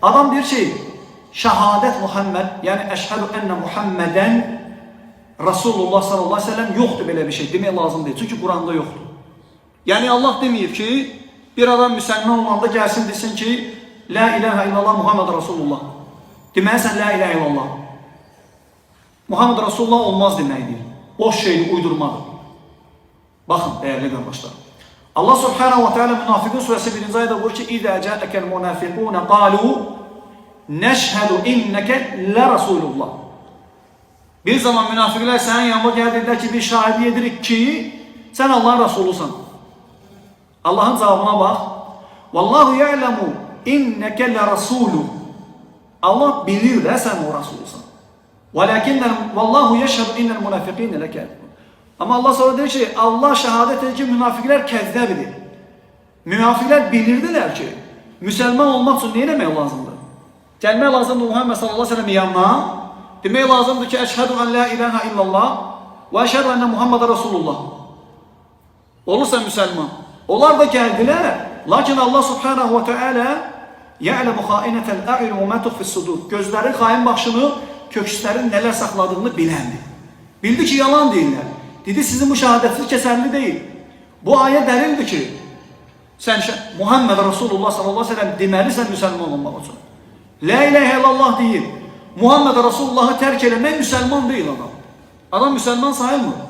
Adam deyir ki, şəhadət Muhammed, yəni əşhədü ənə Muhammeden Rasulullah sallallahu aleyhi ve sellem yoxdur belə bir şey. Demək lazım deyil. Çünki Quranda yoxdur. Yəni Allah deməyib ki, bir adam müsəlman olanda gəlsin desin ki, la ilahe illallah Muhammed Rasulullah. Deməlisən la ilahe illallah. Muhammed Rasulullah olmaz deməkdir. Boş şeydir, uydurmadır. Baxın, dəyərli qardaşlar. Allah subhanahu wa ta'ala Münafiqun surəsi 1-ci ayədə buyurur ki, İzə cəəkəl münafiqunə qalu nəşhədu innəkə lə Rasulullah. Bir zaman münafiqlər sənin yanına gəldirlər ki, bir şahidi edirik ki, sən Allahın Rasulusan. Allahın cavabına bax. Vallahu ya'lemu innəkə lə Rasulu. Allah bilir də sən o Rasulusan. Vallahu yeşhədu innəl münafiqinə ləkədibun. Amma Allah sonra deyir ki, Allah şəhadət edir ki, münafiqlər kəzzəbidir. Münafiqlər bilirdilər ki, müsəlman olmaq üçün nə etmək lazımdır? Gəlmək lazımdır Muhammed sallallahu aleyhi ve sellem yanına. Demək lazımdır ki, əşhədü ən la ilahe illallah və əşhədü ənə Muhammed Rasulullah. Olursa müsəlman. Onlar da gəldilər. Lakin Allah subhanahu wa ta'ala ya'lemu xainətəl a'yun və mə tuxfis sudur. Gözlərin xain baxışını, kökslərin nələr saxladığını biləndir. Bildi ki, yalan deyirlər. Dedi, sizin bu şəhadətiniz kəsərli deyil. Bu ayə dəlildir ki, sən Muhammed Rasulullah sallallahu aleyhi ve sellem deməlisən müsəlman olmaq üçün. La ilahe illallah deyil. Muhammed Rasulullah'ı tərk eləmək müsəlman deyil adam. Adam müsəlman sayılmır.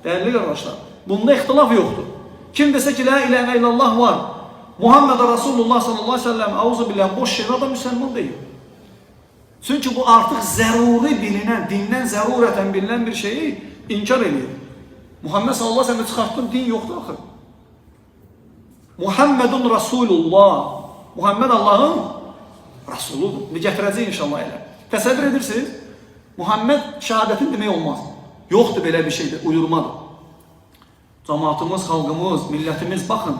Dəyərli qardaşlar, bunda ixtilaf yoxdur. Kim desə ki, la ilahe illallah var, Muhammed Rasulullah sallallahu aleyhi ve sellem auzu billah boş şey, adam müsəlman deyil. Çünki bu artıq zəruri bilinən, dindən zərurətən bilinən bir şeyi inkar edir. Muhammed sallallahu aleyhi ve sellem çıxartdığın din yoxdur axı. Muhammedun Rasulullah. Muhammed Allah'ın Rasuludur. Gətirəcək inşallah elə. Təsəvvür edirsiniz? Muhammed şəhadətin demək olmaz. Yoxdur belə bir şeydir, uyurmadır. Cəmaatımız, xalqımız, millətimiz, baxın,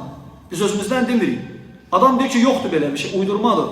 biz özümüzdən demirik. Adam deyir ki, yoxdur belə bir şey, uydurmadır.